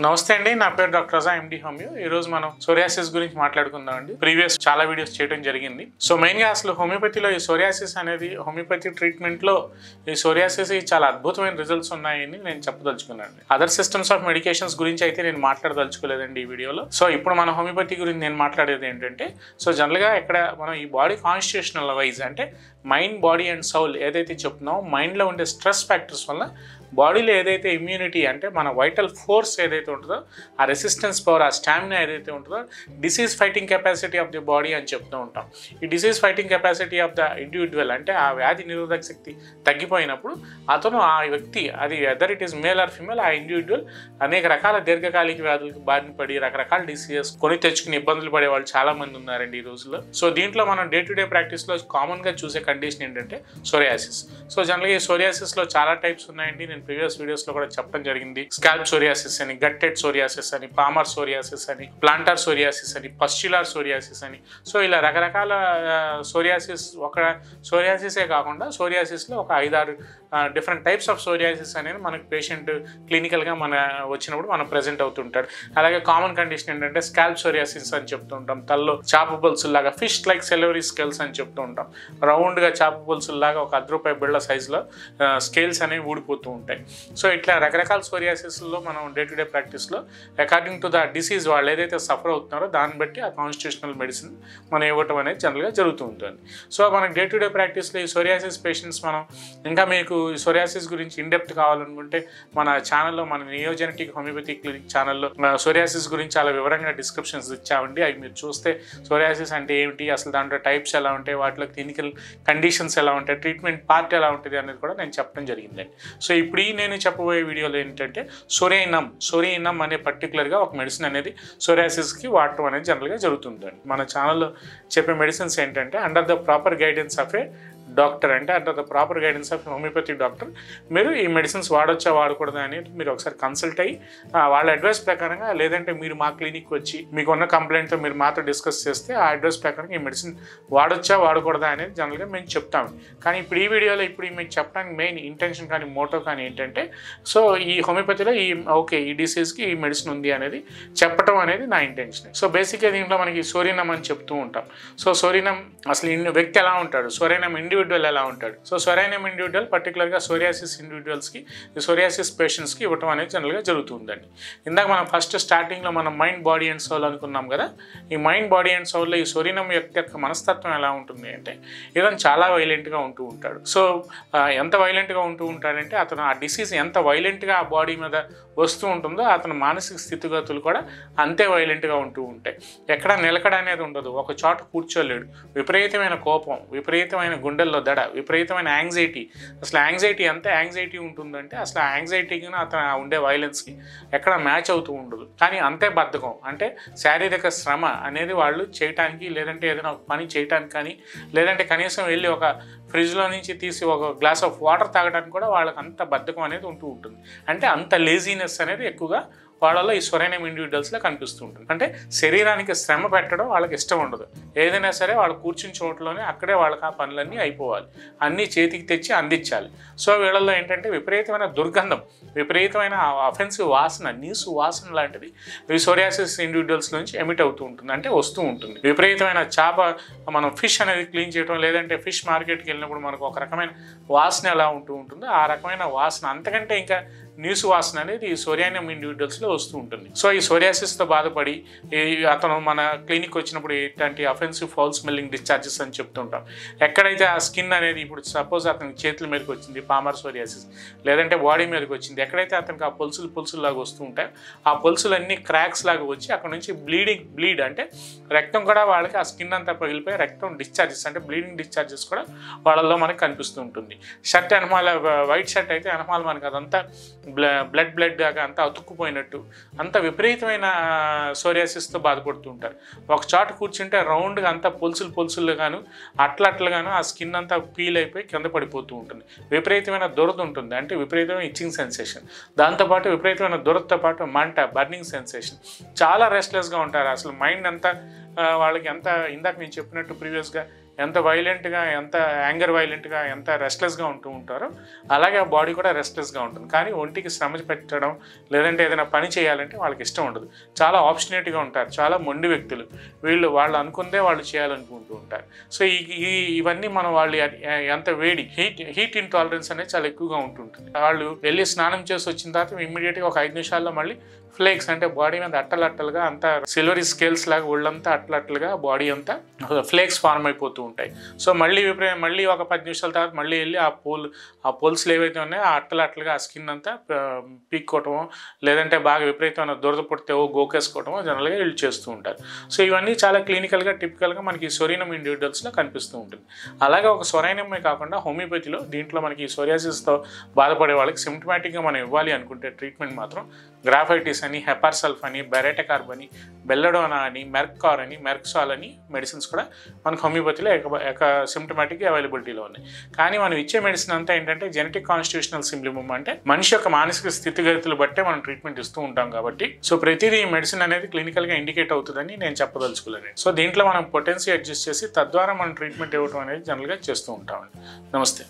నమస్తే అండి, నా పేరు డాక్టర్ రజా ఎండి హోమియో. ఈ రోజు మనం సోరియాసిస్ గురించి మాట్లాడుకుందాం అండి. ప్రీవియస్ చాలా వీడియోస్ చేయడం జరిగింది. సో మెయిన్ గా అసలు హోమియోపతిలో ఈ సోరియాసిస్ అనేది హోమియోపతి ట్రీట్మెంట్ లో ఈ సోరియాసిస్ చాలా అద్భుతమైన రిజల్ట్స్ ఉన్నాయని నేను చెప్పదలుచుకున్నాను. అదర్ సిస్టమ్స్ ఆఫ్ మెడికేషన్స్ గురించి అయితే నేను మాట్లాడదలుచుకోలేదండి ఈ వీడియోలో. సో ఇప్పుడు మన హోమియోపతి గురించి నేను మాట్లాడేది ఏంటంటే, సో జనరల్ గా ఇక్కడ మనం ఈ బాడీ కాన్స్టిట్యూషనల్ వైజ్ అంటే మైండ్, బాడీ అండ్ సౌల్ ఏదైతే చెప్తున్నామో మైండ్ లో ఉండే స్ట్రెస్ ఫ్యాక్టర్స్ వల్ల బాడీలో ఏదైతే ఇమ్యూనిటీ అంటే మన వైటల్ ఫోర్స్ ఏదైతే ఉంటుందో, ఆ రెసిస్టెన్స్ పవర్, ఆ స్టామినా ఏదైతే ఉంటుందో, disease fighting capacity of the body అని చెప్తూ ఉంటాం. ఈ disease fighting capacity of the individual అంటే ఆ వ్యాధి నిరోధక శక్తి తగ్గిపోయినప్పుడు అతను ఆ వ్యక్తి, అది whether it is male or female, ఆ ఇండివిజువల్ అనేక రకాల దీర్ఘకాలిక వ్యాధులకు బారిన పడి రకరకాల డిసీజెస్ కొని తెచ్చుకుని ఇబ్బందులు పడే వాళ్ళు చాలా మంది ఉన్నారండి ఈ రోజుల్లో. సో దీంట్లో మనం డే టు డే ప్రాక్టీస్లో కామన్గా చూసే కండిషన్ ఏంటంటే సోరియాసిస్. సో జనరల్గా ఈ సోరియాసిస్లో చాలా టైప్స్ ఉన్నాయండి. నేను ప్రీవియస్ వీడియోస్లో కూడా చెప్పడం జరిగింది. స్కాల్ప్ సోరియాసిస్ అని, గట్టెడ్ సోరియాసిస్ అని, పామర్ సోరియాసిస్ అని, ప్లాంటార్ సోరియాసిస్ అని, పస్ట్యులార్ సోరియాసిస్ అని. సో ఇలా రకరకాల సోరియాసిస్, ఒక సోరియాసిసే కాకుండా సోరియాసిస్లో ఒక 5-6 డిఫరెంట్ టైప్స్ ఆఫ్ సోరియాసిస్ అనేది మనకు పేషెంట్ క్లినికల్గా మన వచ్చినప్పుడు మనం ప్రెజెంట్ అవుతుంటాడు. అలాగే కామన్ కండిషన్ ఏంటంటే స్కాల్ప్ సోరియాసిస్ అని చెప్తూ ఉంటాం. తల్లో చాప పులుసులాగా ఫిష్ లైక్ సెలవరీ స్కేల్స్ అని చెప్తూ ఉంటాం. రౌండ్గా చాప పులుసులాగా ఒక ₹10 బిళ్ళ సైజులో స్కేల్స్ అనేవి ఊడిపోతూ ఉంటాయి. సో ఇట్లా రకరకాల సోరియాసిస్లో మనం డే టు డే ప్రాక్టీస్లో అకార్డింగ్ టు ద డిసీజ్ వాళ్ళు ఏదైతే సఫర్ అవుతున్నారో దాన్ని బట్టి ఆ కాన్స్టిట్యూషనల్ మెడిసిన్ మనం ఇవ్వటం అనేది జనరల్గా జరుగుతూ ఉంటుంది. సో మనకి డే టు డే ప్రాక్టీస్లో ఈ సోరియాసిస్ పేషెంట్స్ మనం ఇంకా మీకు ఈ సోరియాసిస్ గురించి ఇన్డెప్త్ కావాలనుకుంటే మన ఛానల్లో, మన నియోజెనెటిక్ హోమియోపతి క్లినిక్ ఛానల్లో సోరియాసిస్ గురించి చాలా వివరంగా డిస్క్రిప్షన్స్ ఇచ్చామండి. అవి మీరు చూస్తే సోరియాసిస్ అంటే ఏమిటి, అసలు దాంట్లో టైప్స్ ఎలా ఉంటాయి, వాటిలో క్లినికల్ కండిషన్స్ ఎలా ఉంటాయి, ట్రీట్మెంట్ పార్ట్ ఎలా ఉంటుంది అనేది కూడా నేను చెప్పడం జరిగిందండి. సో ఇప్పుడు నేను చెప్పబోయే వీడియోలో ఏంటంటే సోరియినమ్ అనే పర్టికులర్గా ఒక మెడిసిన్ అనేది సోరియాసిస్కి వాడటం అనేది జనరల్గా జరుగుతుందండి. మన ఛానల్లో చెప్పే మెడిసిన్స్ ఏంటంటే under the proper guidance of a doctor, అంటే under the proper guidance of homeopathy doctor మీరు ఈ మెడిసిన్స్ వాడొచ్చా వాడకూడదా అనేది మీరు ఒకసారి కన్సల్ట్ అయ్యి వాళ్ళ అడ్వైస్ ప్రకారంగా, లేదంటే మీరు మా క్లినిక్ వచ్చి మీకున్న కంప్లైంట్తో మీరు మాతో డిస్కస్ చేస్తే ఆ అడ్వైస్ ప్రకారంగా ఈ మెడిసిన్ వాడొచ్చా వాడకూడదా అనేది జనరల్గా మేము చెప్తాము. కానీ ఇప్పుడు ఈ వీడియోలో మీకు చెప్పడానికి మెయిన్ ఇంటెన్షన్ కానీ మోటో కానీ ఏంటంటే, సో ఈ హోమియోపతిలో ఈ డిసీజ్కి ఈ మెడిసిన్ ఉంది అనేది చెప్పటం అనేది నా ఇంటెన్షన్. సో బేసిక్గా దీంట్లో మనకి సోరియినమ్ అని చెప్తూ ఉంటాం. సో సోరియినమ్ అసలు వ్యక్తి ఎలా ఉంటాడు, సోరియినమ్ ఇండివిజువల్ ఎలా ఉంటాడు. సో సోరియినమ్ ఇండివిజువల్ పర్టికులర్గా సోరియాసిస్ ఇండివిజువల్స్కి, సోరియాసిస్ పేషెంట్స్కి ఇవ్వటం అనేది జనరల్గా జరుగుతుందండి. ఇందాక మనం ఫస్ట్ స్టార్టింగ్లో మనం మైండ్, బాడీ అండ్ సోల్ అనుకున్నాం కదా. ఈ మైండ్, బాడీ అండ్ సోల్లో ఈ సోరియినమ్ యొక్క మనస్తత్వం ఎలా ఉంటుంది అంటే, ఇతను చాలా వైలెంట్గా ఉంటూ ఉంటాడు. సో ఎంత వైలెంట్గా ఉంటూ ఉంటాడంటే, అతను ఆ డిసీజ్ ఎంత వైలెంట్గా ఆ బాడీ మీద వస్తూ ఉంటుందో అతను మానసిక స్థితిగతులు కూడా అంతే వైలెంట్గా ఉంటూ ఉంటాయి. ఎక్కడ నిలకడ అనేది ఉండదు, ఒక చోట కూర్చోలేడు. విపరీతమైన కోపం, విపరీతమైన గుండెల్లో దడ, విపరీతమైన యాంగ్జైటీ. అసలు యాంగ్జైటీ ఎంత యాంగ్జైటీ ఉంటుందంటే, అసలు ఆ యాంగ్జైటీకి అతను ఉండే వైలెన్స్కి ఎక్కడ మ్యాచ్ అవుతూ ఉండదు. కానీ అంతే బద్ధకం, అంటే శారీరక శ్రమ అనేది వాళ్ళు చేయటానికి, లేదంటే ఏదైనా ఒక పని చేయటానికి కానీ, లేదంటే కనీసం వెళ్ళి ఒక ఫ్రిడ్జ్లో నుంచి తీసి ఒక గ్లాస్ ఆఫ్ వాటర్ తాగడానికి కూడా వాళ్ళకి అంత బద్ధకం అనేది ఉంటూ ఉంటుంది. అంటే అంత లేజీనెస్ అనేది ఎక్కువగా వాళ్ళలో ఈ సోరియినమ్ ఇండివిజువల్స్లో కనిపిస్తూ ఉంటుంది. అంటే శరీరానికి శ్రమ పెట్టడం వాళ్ళకి ఇష్టం ఉండదు. ఏదైనా సరే వాళ్ళు కూర్చుని చోట్లోనే అక్కడే వాళ్ళకి ఆ పనులన్నీ అయిపోవాలి, అన్నీ చేతికి తెచ్చి అందించాలి. సో వీళ్ళల్లో ఏంటంటే విపరీతమైన దుర్గంధం, విపరీతమైన అఫెన్సివ్ వాసన, నీసు వాసన లాంటిది ఈ సోరియాసిస్ ఇండివిజువల్స్ నుంచి ఎమిట్ అవుతూ ఉంటుంది, అంటే వస్తూ ఉంటుంది. విపరీతమైన చేప, మనం ఫిష్ అనేది క్లీన్ చేయడం, లేదంటే ఫిష్ మార్కెట్కి వెళ్ళినప్పుడు మనకు ఒక రకమైన వాసన ఎలా ఉంటూ ఉంటుందో ఆ రకమైన వాసన, అంతకంటే ఇంకా నీసు వాసన అనేది ఈ సోరియినమ్ ఇండివిజువల్స్లో వస్తూ ఉంటుంది. సో ఈ సోరియాసిస్తో బాధపడి అతను మన క్లినిక్ వచ్చినప్పుడు ఇట్లాంటి అఫెన్సివ్ ఫౌల్ స్మెల్లింగ్ డిశ్చార్జెస్ అని చెప్తుంటాం. ఎక్కడైతే ఆ స్కిన్ అనేది, ఇప్పుడు సపోజ్ అతనికి చేతుల మీదకి వచ్చింది పామర్ సోరియాసిస్, లేదంటే బాడీ మీదకి వచ్చింది, ఎక్కడైతే అతనికి ఆ పులుసులాగా వస్తూ ఉంటాయో ఆ పులుసులన్నీ క్రాక్స్ లాగా వచ్చి అక్కడ నుంచి బ్లీడ్ అంటే రక్తం కూడా వాళ్ళకి ఆ స్కిన్ అంతా పగిలిపోయి రక్తం డిశ్చార్జెస్ అంటే బ్లీడింగ్ డిశ్చార్జెస్ కూడా వాళ్ళల్లో మనకు కనిపిస్తూ ఉంటుంది. షర్ట్ అనమాల, వైట్ షర్ట్ అయితే అనమాల మనకి అదంతా బ్లడ్ దాకా అంతా అతుక్కుపోయినట్టు అంత విపరీతమైన సోరియాసిస్తో బాధపడుతూ ఉంటారు. ఒక చోట కూర్చుంటే రౌండ్గా అంతా పొలుసులుగాను అట్లగాను ఆ స్కిన్ అంతా పీల్ అయిపోయి కింద పడిపోతూ ఉంటుంది. విపరీతమైన దురద ఉంటుంది, అంటే విపరీతమైన ఇచ్చింగ్ సెన్సేషన్, దాంతోపాటు విపరీతమైన దురదతో పాటు మంట, బర్నింగ్ సెన్సేషన్, చాలా రెస్ట్లెస్గా ఉంటారు. అసలు మైండ్ అంతా వాళ్ళకి ఎంత, ఇందాక నేను చెప్పినట్టు ప్రీవియస్గా ఎంత వైలెంట్గా, ఎంత యాంగర్ వైలెంట్గా, ఎంత రెస్ట్లెస్గా ఉంటూ ఉంటారో అలాగే ఆ బాడీ కూడా రెస్ట్లెస్గా ఉంటుంది. కానీ ఒంటికి శ్రమ పెట్టడం లేదంటే ఏదైనా పని చేయాలంటే వాళ్ళకి ఇష్టం ఉండదు. చాలా ఆబ్స్టినేట్గా ఉంటారు, చాలా మొండి వ్యక్తులు. వాళ్ళు అనుకుందే వాళ్ళు చేయాలనుకుంటూ ఉంటారు. సో ఇవన్నీ మనం వాళ్ళు ఎంత వేడి, హీట్ ఇంటాలరెన్స్ అనేది చాలా ఎక్కువగా ఉంటుంటుంది. వాళ్ళు వెళ్ళి స్నానం చేసి వచ్చిన తర్వాత ఇమ్మీడియట్గా ఒక 5 నిమిషాల్లో మళ్ళీ ఫ్లేక్స్ అంటే బాడీ మీద అట్టలట్టలుగా అంతా సిల్వరీ స్కేల్స్ లాగా ఒళ్ళంతా అట్టలట్టలుగా బాడీ అంతా ఫ్లేక్స్ ఫార్మ్ అయిపోతూ ఉంటాయి. సో మళ్ళీ ఒక 10 నిమిషాల తర్వాత మళ్ళీ వెళ్ళి ఆ పోల్స్లు ఏవైతే ఉన్నాయో ఆ అట్టలట్టలుగా ఆ స్కిన్ అంతా పీక్కోవటమో లేదంటే బాగా విపరీతమైన దురద పుడితే గోకేసుకోవటమో జనరల్గా వీళ్ళు చేస్తూ ఉంటారు. సో ఇవన్నీ చాలా క్లినికల్గా టిపికల్గా మనకి సోరినం ఇండివిజువల్స్లో కనిపిస్తూ ఉంటుంది. అలాగే ఒక సొరైనమే కాకుండా హోమియోపతిలో దీంట్లో మనకి సోరియాసిస్తో బాధపడే వాళ్ళకి సిమ్టమాటిక్గా మనం ఇవ్వాలి అనుకుంటే ట్రీట్మెంట్ మాత్రం గ్రాఫైటిస్ అని, హెపార్సల్ఫ్ అని, బెరెటకార్బ్ అని, బెల్లడోనా అని, మెర్కార్ అని, మెర్క్సాల్ అని మెడిసిన్స్ కూడా మనకు హోమియోపతిలో సిమ్టమాటిక్గా అవైలబిలిటీలో ఉన్నాయి. కానీ మనం ఇచ్చే మెడిసిన్ అంతా ఏంటంటే జెనెటిక్ కాన్స్టిట్యూషనల్ సింప్లిమమ్ అంటే మనిషి యొక్క మానసిక స్థితిగతులు బట్టే మనం ట్రీట్మెంట్ ఇస్తూ ఉంటాం కాబట్టి సో ప్రతిదీ ఈ మెడిసిన్ అనేది క్లినికల్గా ఇండికేట్ అవుతుందని నేను చెప్పదలుచుకోలేను. సో దీంట్లో మనం పొటెన్సీ అడ్జస్ట్ చేసి తద్వారా మనం ట్రీట్మెంట్ ఇవ్వడం అనేది జనరల్గా చేస్తూ ఉంటామండి. నమస్తే.